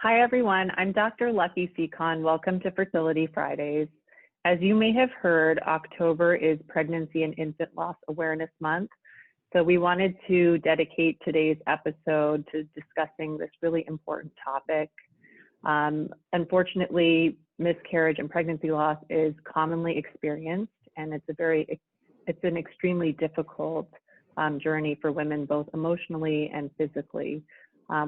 Hi, everyone. I'm Dr. Lucky Sekhon. Welcome to Fertility Fridays. As you may have heard, October is Pregnancy and Infant Loss Awareness Month. So we wanted to dedicate today's episode to discussing this really important topic. Unfortunately, miscarriage and pregnancy loss is commonly experienced, and it's an extremely difficult journey for women, both emotionally and physically.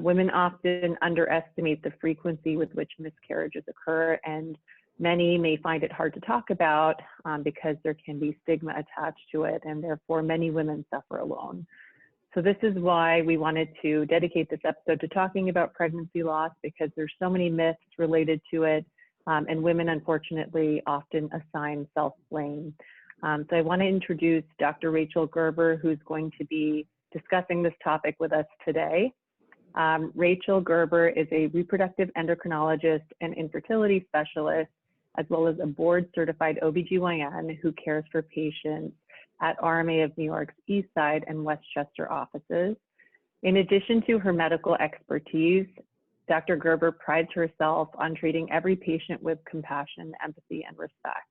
Women often underestimate the frequency with which miscarriages occur, and many may find it hard to talk about because there can be stigma attached to it, and therefore many women suffer alone. So this is why we wanted to dedicate this episode to talking about pregnancy loss, because there's so many myths related to it, and women unfortunately often assign self-blame. So I want to introduce Dr. Rachel Gerber, who's going to be discussing this topic with us today. Rachel Gerber is a reproductive endocrinologist and infertility specialist, as well as a board-certified OBGYN who cares for patients at RMA of New York's East Side and Westchester offices. In addition to her medical expertise, Dr. Gerber prides herself on treating every patient with compassion, empathy, and respect.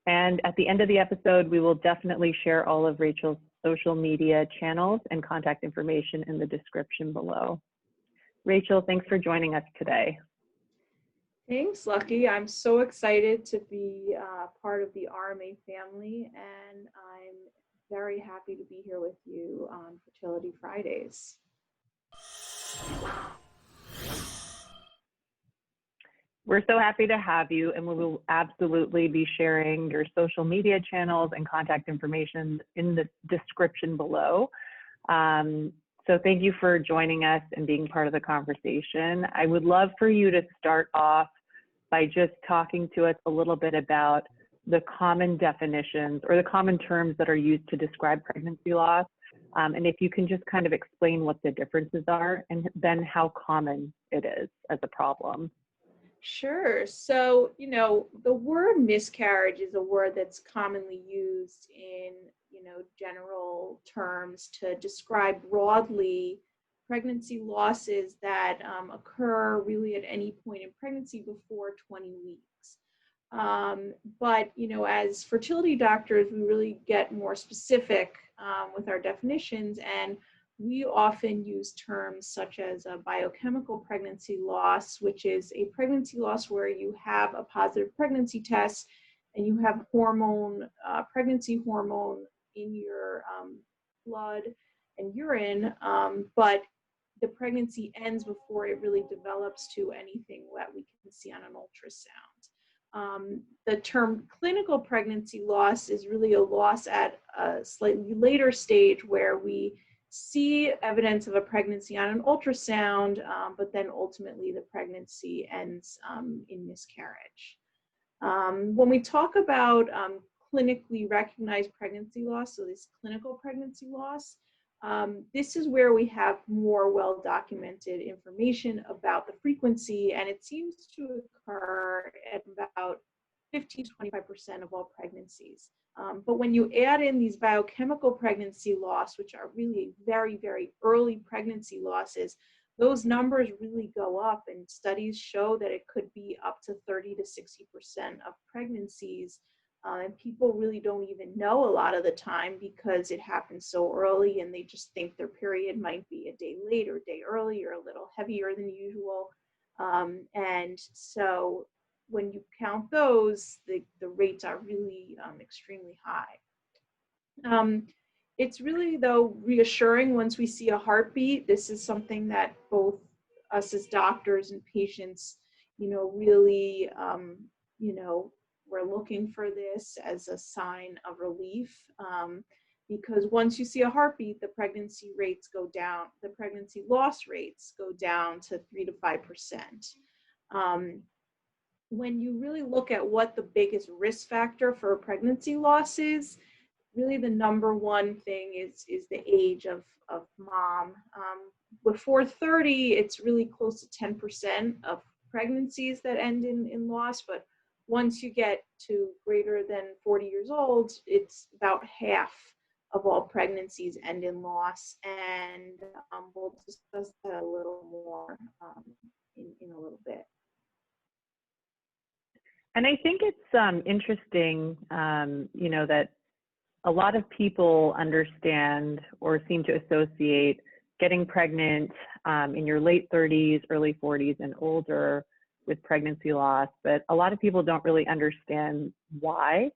And at the end of the episode, we will definitely share all of Rachel's social media channels and contact information in the description below. Rachel, thanks for joining us today. Thanks, Lucky. I'm so excited to be part of the RMA family, and I'm very happy to be here with you on Fertility Fridays. We're so happy to have you, and we will absolutely be sharing your social media channels and contact information in the description below. So thank you for joining us and being part of the conversation. I would love for you to start off by just talking to us a little bit about the common definitions or the common terms that are used to describe pregnancy loss. And if you can just kind of explain what the differences are and then how common it is as a problem. Sure. So, the word miscarriage is a word that's commonly used in, general terms to describe broadly pregnancy losses that occur really at any point in pregnancy before 20 weeks. But, as fertility doctors, we really get more specific with our definitions, and we often use terms such as a biochemical pregnancy loss, which is a pregnancy loss where you have a positive pregnancy test and you have pregnancy hormone in your blood and urine, but the pregnancy ends before it really develops to anything that we can see on an ultrasound. The term clinical pregnancy loss is really a loss at a slightly later stage where we see evidence of a pregnancy on an ultrasound, but then ultimately the pregnancy ends in miscarriage. When we talk about clinically recognized pregnancy loss, so this clinical pregnancy loss, this is where we have more well-documented information about the frequency, and it seems to occur at about 15 to 25% of all pregnancies. But when you add in these biochemical pregnancy loss, which are really very, very early pregnancy losses, those numbers really go up, and studies show that it could be up to 30 to 60% of pregnancies. And people really don't even know a lot of the time because it happens so early, and they just think their period might be a day late or a day early or a little heavier than usual. And so when you count those, the rates are really extremely high. It's really, though, reassuring once we see a heartbeat. This is something that both us as doctors and patients, really, we're looking for this as a sign of relief, because once you see a heartbeat, the pregnancy rates go down, the pregnancy loss rates go down to 3 to 5%. When you really look at what the biggest risk factor for pregnancy loss is, really the number one thing is the age of mom. Before 30, it's really close to 10% of pregnancies that end in loss, but once you get to greater than 40 years old, it's about half of all pregnancies end in loss, and we'll discuss that a little more in a little bit. And I think it's interesting, that a lot of people understand or seem to associate getting pregnant in your late 30s, early 40s, and older with pregnancy loss, but a lot of people don't really understand why.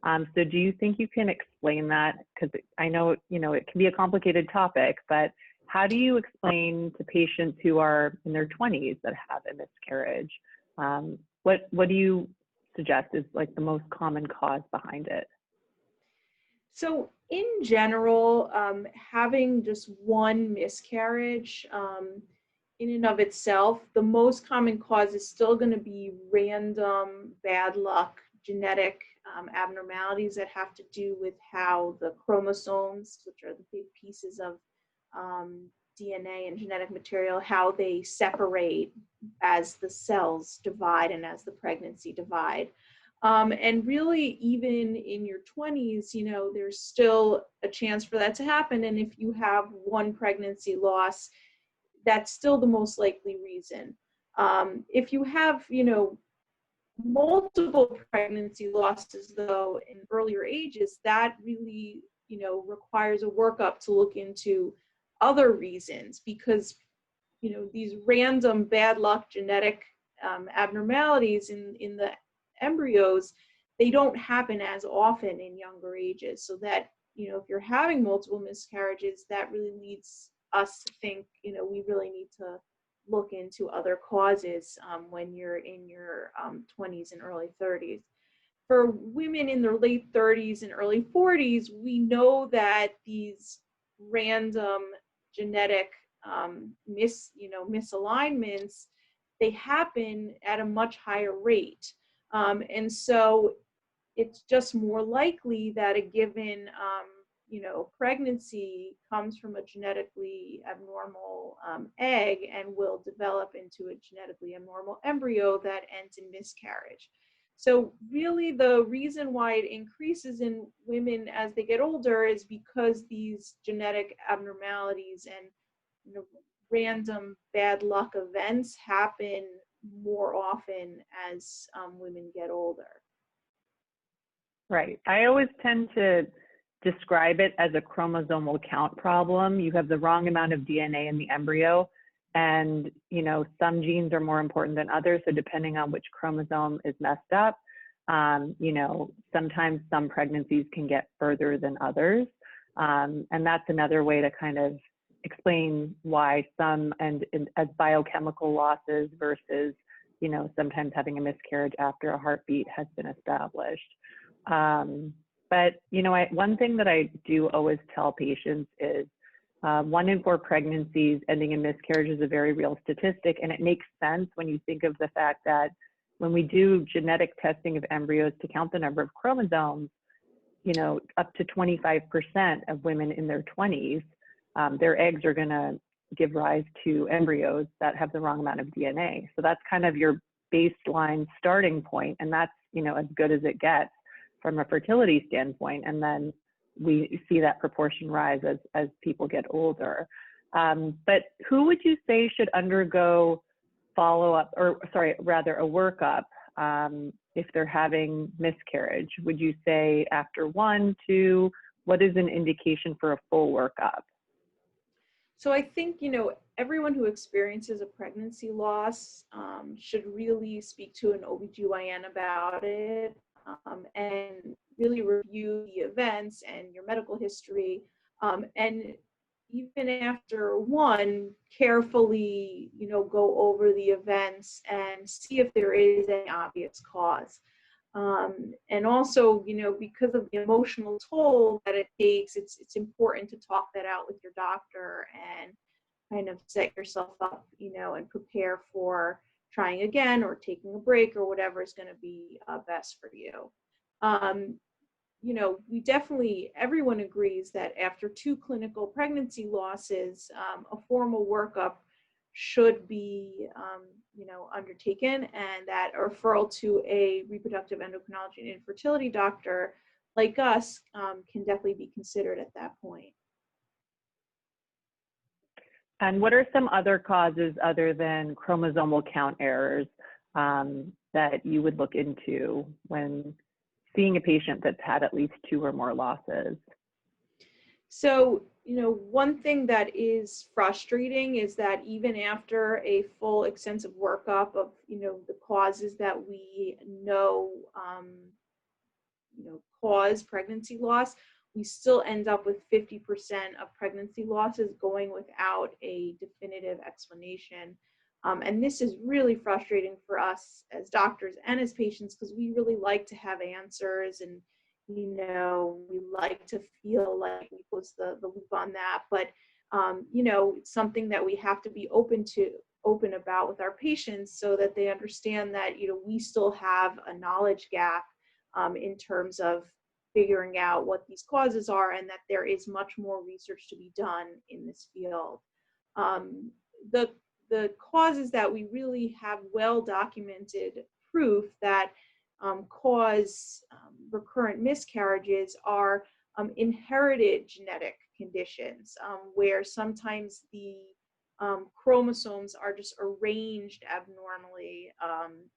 So do you think you can explain that? Because I know, it can be a complicated topic, but how do you explain to patients who are in their 20s that have a miscarriage? What do you suggest is like the most common cause behind it? So in general, having just one miscarriage in and of itself, the most common cause is still going to be random bad luck, genetic abnormalities that have to do with how the chromosomes, which are the big pieces of DNA and genetic material, how they separate as the cells divide and as the pregnancy divide. And really, even in your 20s, there's still a chance for that to happen. And if you have one pregnancy loss, that's still the most likely reason. If you have, multiple pregnancy losses, though, in earlier ages, that really, requires a workup to look into other reasons, because, these random bad luck genetic abnormalities in the embryos, they don't happen as often in younger ages. So that, if you're having multiple miscarriages, that really leads us to think, we really need to look into other causes when you're in your 20s and early 30s. For women in their late 30s and early 40s, we know that these random genetic misalignments, they happen at a much higher rate. And so it's just more likely that a given, pregnancy comes from a genetically abnormal egg and will develop into a genetically abnormal embryo that ends in miscarriage. So really the reason why it increases in women as they get older is because these genetic abnormalities and random bad luck events happen more often as women get older. Right. I always tend to describe it as a chromosomal count problem. You have the wrong amount of DNA in the embryo, and some genes are more important than others. So depending on which chromosome is messed up, sometimes some pregnancies can get further than others. And that's another way to kind of explain why some and as biochemical losses versus, sometimes having a miscarriage after a heartbeat has been established. But, one thing that I do always tell patients is 1 in 4 pregnancies ending in miscarriage is a very real statistic. And it makes sense when you think of the fact that when we do genetic testing of embryos to count the number of chromosomes, up to 25% of women in their 20s, their eggs are going to give rise to embryos that have the wrong amount of DNA. So that's kind of your baseline starting point, and that's, as good as it gets from a fertility standpoint. And then we see that proportion rise as people get older. But who would you say should undergo follow-up, or rather a workup, if they're having miscarriage? Would you say after 1, 2, what is an indication for a full workup? So I think, everyone who experiences a pregnancy loss should really speak to an OBGYN about it and really review the events and your medical history. And even after one, carefully, go over the events and see if there is any obvious cause. And also, because of the emotional toll that it takes, it's important to talk that out with your doctor and kind of set yourself up, and prepare for trying again or taking a break or whatever is going to be best for you. We definitely, everyone agrees that after 2 clinical pregnancy losses, a formal workup should be, undertaken, and that a referral to a reproductive endocrinology and infertility doctor like us can definitely be considered at that point. And what are some other causes other than chromosomal count errors that you would look into when seeing a patient that's had at least 2 or more losses? So, one thing that is frustrating is that even after a full extensive workup of, the causes that we cause pregnancy loss, we still end up with 50% of pregnancy losses going without a definitive explanation. And this is really frustrating for us as doctors and as patients because we really like to have answers and, we like to feel like we close the loop on that. But, it's something that we have to be open about with our patients so that they understand that, we still have a knowledge gap in terms of figuring out what these causes are and that there is much more research to be done in this field. The causes that we really have well documented proof that cause recurrent miscarriages are inherited genetic conditions where sometimes the chromosomes are just arranged abnormally,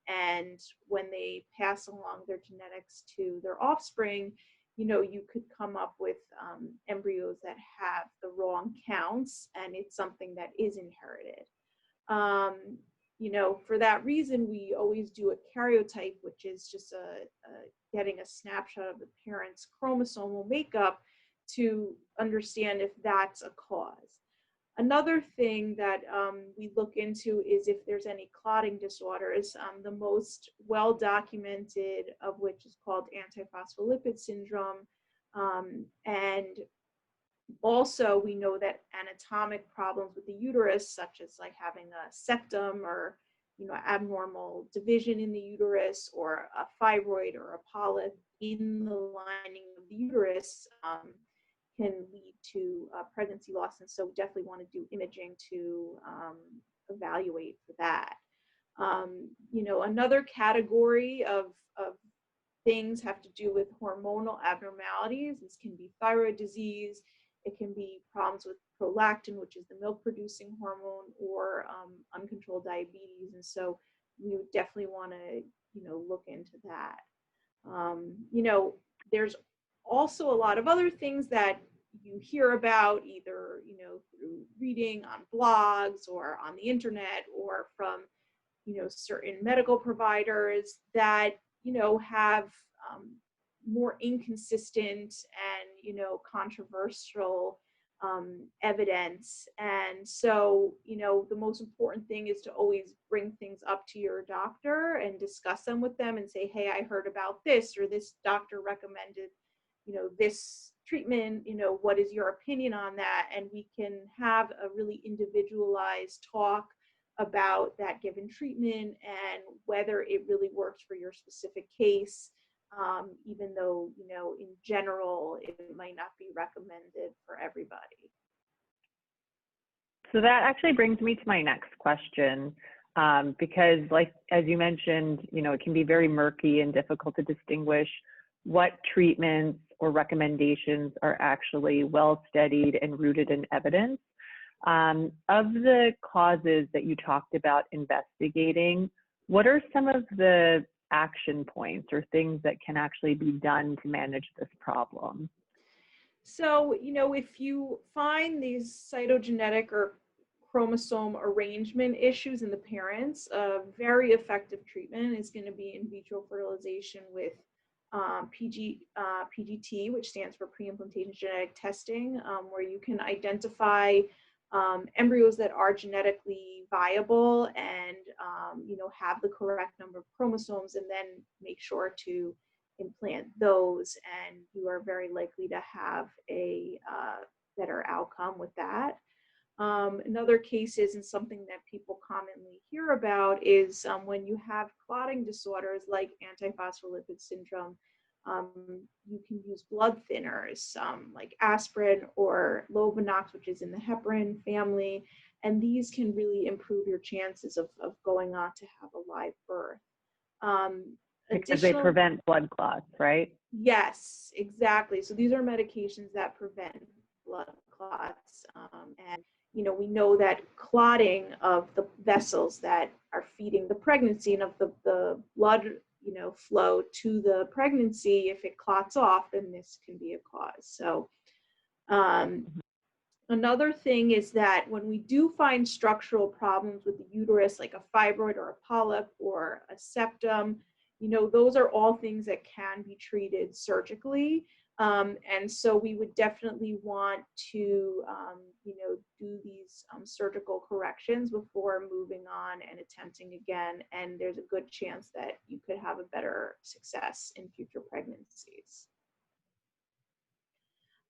and when they pass along their genetics to their offspring, you could come up with embryos that have the wrong counts, and it's something that is inherited. For that reason, we always do a karyotype, which is just getting a snapshot of the parent's chromosomal makeup to understand if that's a cause. Another thing that we look into is if there's any clotting disorders, the most well documented of which is called antiphospholipid syndrome. And also we know that anatomic problems with the uterus, such as like having a septum or abnormal division in the uterus or a fibroid or a polyp in the lining of the uterus, can lead to pregnancy loss, and so we definitely want to do imaging to evaluate for that. Another category of things have to do with hormonal abnormalities. This can be thyroid disease, it can be problems with prolactin, which is the milk-producing hormone, or uncontrolled diabetes, and so we would definitely want to look into that. There's also a lot of other things that you hear about either through reading on blogs or on the internet or from certain medical providers that have more inconsistent and controversial evidence. And so the most important thing is to always bring things up to your doctor and discuss them with them and say, hey, I heard about this, or this doctor recommended this treatment, what is your opinion on that? And we can have a really individualized talk about that given treatment and whether it really works for your specific case, even though, in general, it might not be recommended for everybody. So that actually brings me to my next question, because as you mentioned, it can be very murky and difficult to distinguish what treatments or recommendations are actually well studied and rooted in evidence. Of the causes that you talked about investigating, what are some of the action points or things that can actually be done to manage this problem? So, if you find these cytogenetic or chromosome arrangement issues in the parents, a very effective treatment is going to be in vitro fertilization with PGT, which stands for pre-implantation genetic testing, where you can identify embryos that are genetically viable and have the correct number of chromosomes, and then make sure to implant those, and you are very likely to have a better outcome with that. Another case is, and something that people commonly hear about, is when you have clotting disorders like antiphospholipid syndrome, you can use blood thinners like aspirin or Lovenox, which is in the heparin family, and these can really improve your chances of going on to have a live birth. Because they prevent blood clots, right? Yes, exactly. So these are medications that prevent blood clots, and we know that clotting of the vessels that are feeding the pregnancy and of the blood, flow to the pregnancy, if it clots off, then this can be a cause. So another thing is that when we do find structural problems with the uterus, like a fibroid or a polyp or a septum, those are all things that can be treated surgically. And so we would definitely want to, do these surgical corrections before moving on and attempting again. And there's a good chance that you could have a better success in future pregnancies.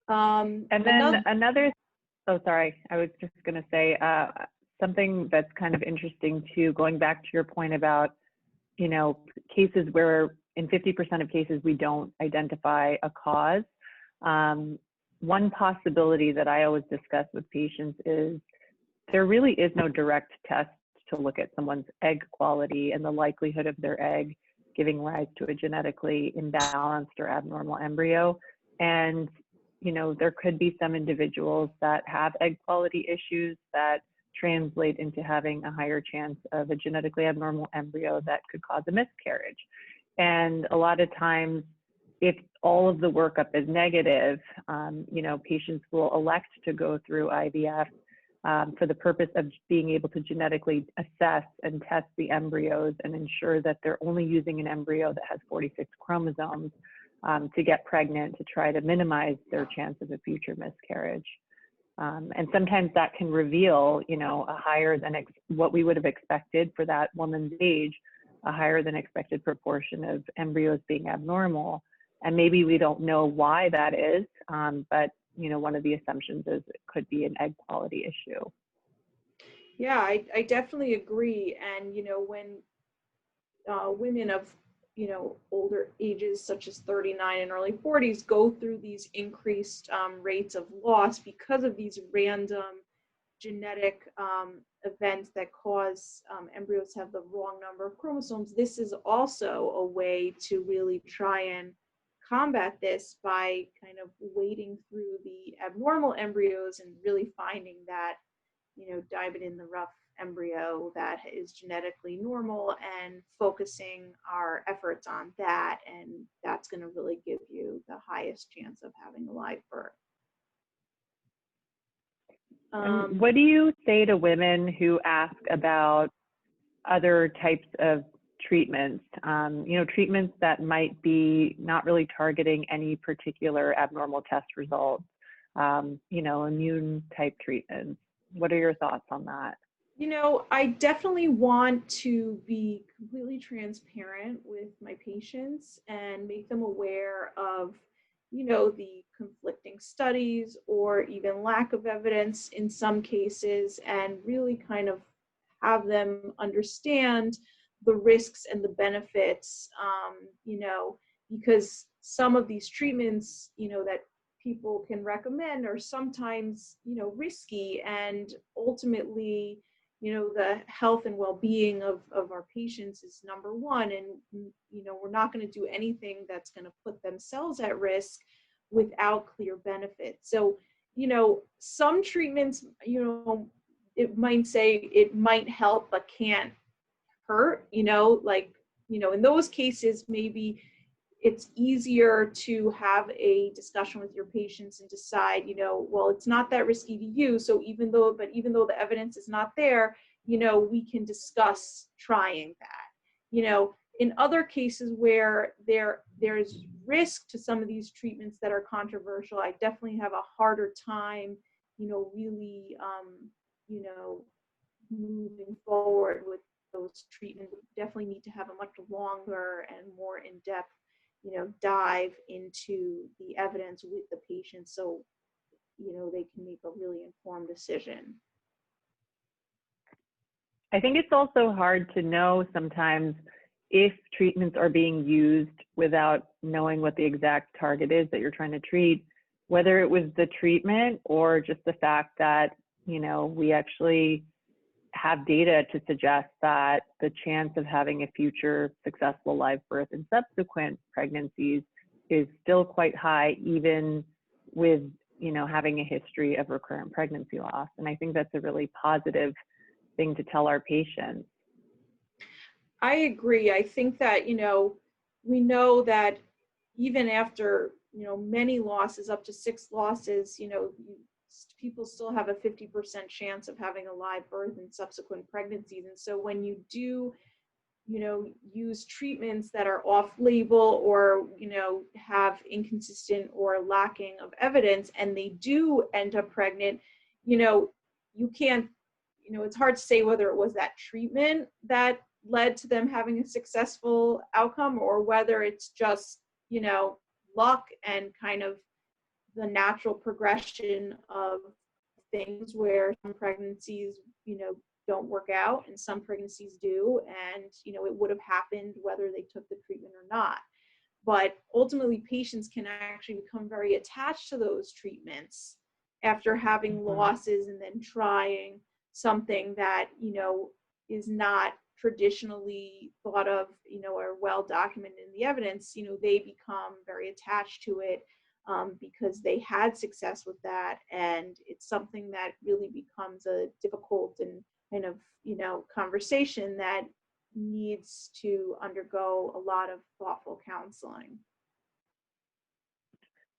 And then oh, sorry, I was just going to say something that's kind of interesting too, going back to your point about, cases where in 50% of cases we don't identify a cause. One possibility that I always discuss with patients is there really is no direct test to look at someone's egg quality and the likelihood of their egg giving rise to a genetically imbalanced or abnormal embryo. And there could be some individuals that have egg quality issues that translate into having a higher chance of a genetically abnormal embryo that could cause a miscarriage. And a lot of times, if all of the workup is negative, patients will elect to go through IVF for the purpose of being able to genetically assess and test the embryos and ensure that they're only using an embryo that has 46 chromosomes to get pregnant, to try to minimize their chance of a future miscarriage. And sometimes that can reveal, a higher than what we would have expected for that woman's age, a higher than expected proportion of embryos being abnormal. And maybe we don't know why that is, but one of the assumptions is it could be an egg quality issue. Yeah, I definitely agree. And, when women of, older ages such as 39 and early 40s go through these increased rates of loss because of these random genetic events that cause embryos to have the wrong number of chromosomes, this is also a way to really try and combat this by kind of wading through the abnormal embryos and really finding that, diamond in the rough embryo that is genetically normal and focusing our efforts on that. And that's going to really give you the highest chance of having a live birth. What do you say to women who ask about other types of treatments, treatments that might be not really targeting any particular abnormal test results, immune type treatments? What are your thoughts on that? I definitely want to be completely transparent with my patients and make them aware of, the conflicting studies or even lack of evidence in some cases, and really kind of have them understand the risks and the benefits, because some of these treatments, that people can recommend are sometimes, risky, and ultimately, the health and well-being of our patients is number one. And, we're not going to do anything that's going to put themselves at risk without clear benefits. So, some treatments, it might say it might help, but can't hurt, in those cases, maybe it's easier to have a discussion with your patients and decide, well, it's not that risky to you. So even though the evidence is not there, we can discuss trying that. In other cases where there's risk to some of these treatments that are controversial, I definitely have a harder time, really, moving forward with those treatments. We definitely need to have a much longer and more in-depth dive into the evidence with the patient so, they can make a really informed decision. I think it's also hard to know sometimes if treatments are being used without knowing what the exact target is that you're trying to treat, whether it was the treatment or just the fact that, we actually have data to suggest that the chance of having a future successful live birth and subsequent pregnancies is still quite high, even with having a history of recurrent pregnancy loss. And I think that's a really positive thing to tell our patients. I agree. I think that, we know that even after, many losses, up to 6 losses, people still have a 50% chance of having a live birth in subsequent pregnancies. And so when you do, use treatments that are off label or, have inconsistent or lacking of evidence, and they do end up pregnant, you can't, it's hard to say whether it was that treatment that led to them having a successful outcome or whether it's just, luck and kind of the natural progression of things where some pregnancies, don't work out and some pregnancies do. And, it would have happened whether they took the treatment or not. But ultimately, patients can actually become very attached to those treatments after having losses and then trying something that, is not traditionally thought of, or well documented in the evidence. They become very attached to it because they had success with that. And it's something that really becomes a difficult and kind of, conversation that needs to undergo a lot of thoughtful counseling.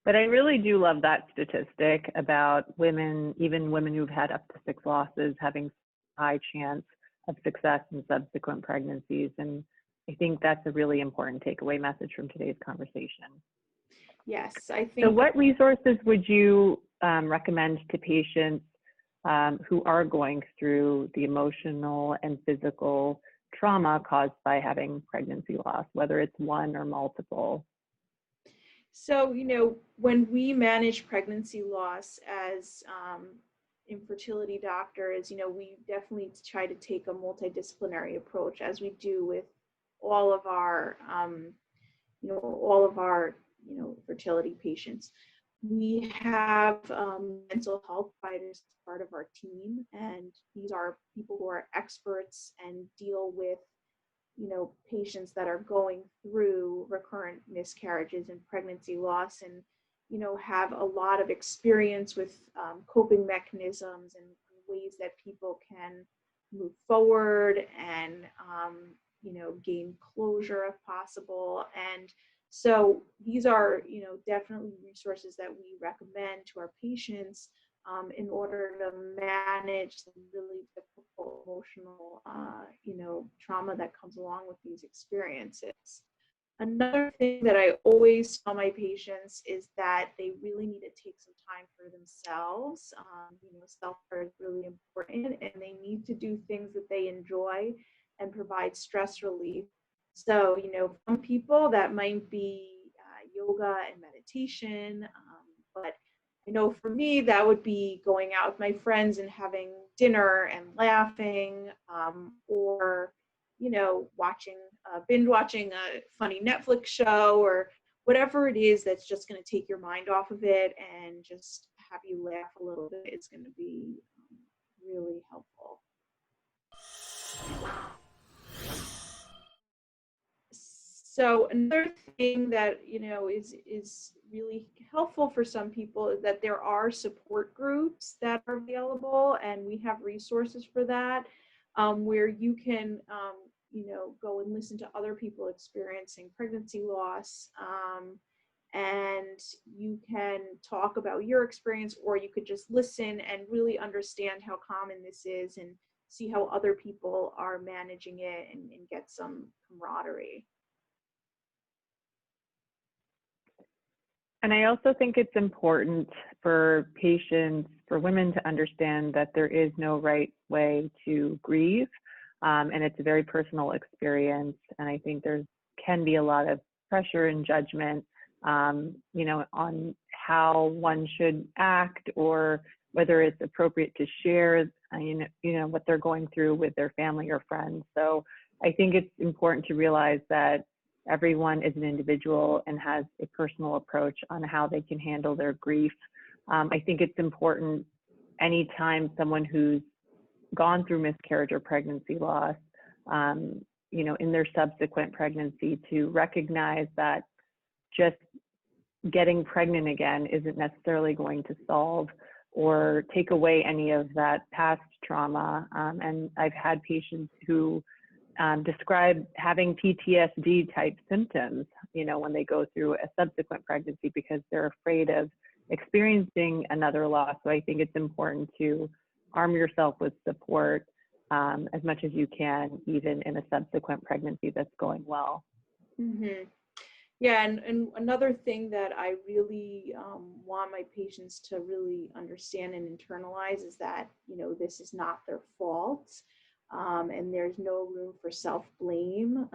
But I really do love that statistic about women, even women who've had up to 6 losses, having high chance of success in subsequent pregnancies. And I think that's a really important takeaway message from today's conversation. Yes, I think. So what resources would you recommend to patients who are going through the emotional and physical trauma caused by having pregnancy loss, whether it's one or multiple? So, when we manage pregnancy loss as infertility doctors, we definitely try to take a multidisciplinary approach, as we do with all of our, fertility patients. We have mental health providers as part of our team, and these are people who are experts and deal with patients that are going through recurrent miscarriages and pregnancy loss, and have a lot of experience with coping mechanisms and ways that people can move forward and gain closure if possible. And so these are definitely resources that we recommend to our patients in order to manage the really difficult emotional, trauma that comes along with these experiences. Another thing that I always tell my patients is that they really need to take some time for themselves. Self-care is really important, and they need to do things that they enjoy and provide stress relief. So, some people that might be yoga and meditation, but I know for me, that would be going out with my friends and having dinner and laughing, or, binge watching a funny Netflix show or whatever it is that's just going to take your mind off of it and just have you laugh a little bit. It's going to be really helpful. So another thing that is really helpful for some people is that there are support groups that are available, and we have resources for that, where you can go and listen to other people experiencing pregnancy loss, and you can talk about your experience, or you could just listen and really understand how common this is and see how other people are managing it and get some camaraderie. And I also think it's important for patients, for women to understand that there is no right way to grieve. And it's a very personal experience. And I think there can be a lot of pressure and judgment, on how one should act or whether it's appropriate to share, what they're going through with their family or friends. So I think it's important to realize that everyone is an individual and has a personal approach on how they can handle their grief. I think it's important anytime someone who's gone through miscarriage or pregnancy loss, in their subsequent pregnancy, to recognize that just getting pregnant again isn't necessarily going to solve or take away any of that past trauma. And I've had patients who describe having PTSD type symptoms, when they go through a subsequent pregnancy because they're afraid of experiencing another loss. So I think it's important to arm yourself with support as much as you can, even in a subsequent pregnancy that's going well. Mm-hmm. Yeah, and another thing that I really want my patients to really understand and internalize is that, this is not their fault, and there's no room for self-blame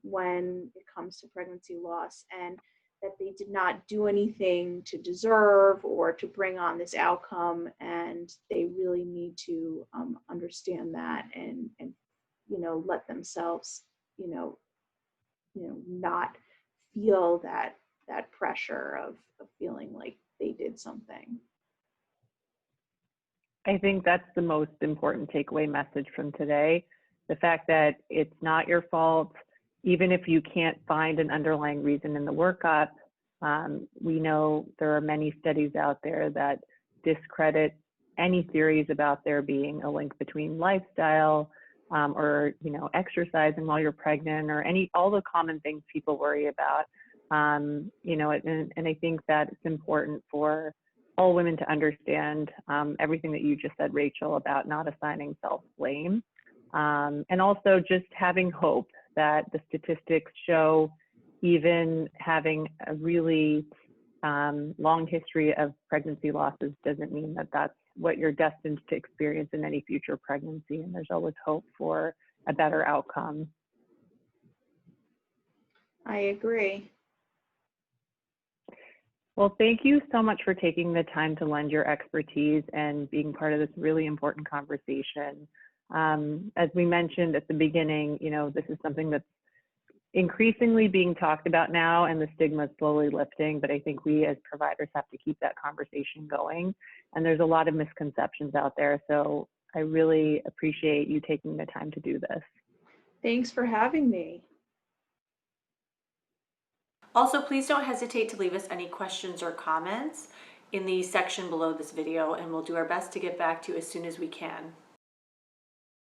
when it comes to pregnancy loss, and that they did not do anything to deserve or to bring on this outcome, and they really need to understand that and let themselves, not feel that pressure of feeling like they did something. I think that's the most important takeaway message from today. The fact that it's not your fault, even if you can't find an underlying reason in the workup. We know there are many studies out there that discredit any theories about there being a link between lifestyle or exercising while you're pregnant, or all the common things people worry about. And I think that it's important for all women to understand everything that you just said, Rachel, about not assigning self-blame, and also just having hope that the statistics show even having a really long history of pregnancy losses doesn't mean that that's what you're destined to experience in any future pregnancy, and there's always hope for a better outcome. I agree. Well, thank you so much for taking the time to lend your expertise and being part of this really important conversation. As we mentioned at the beginning, this is something that's increasingly being talked about now, and the stigma is slowly lifting, but I think we as providers have to keep that conversation going. And there's a lot of misconceptions out there. So I really appreciate you taking the time to do this. Thanks for having me. Also, please don't hesitate to leave us any questions or comments in the section below this video, and we'll do our best to get back to you as soon as we can.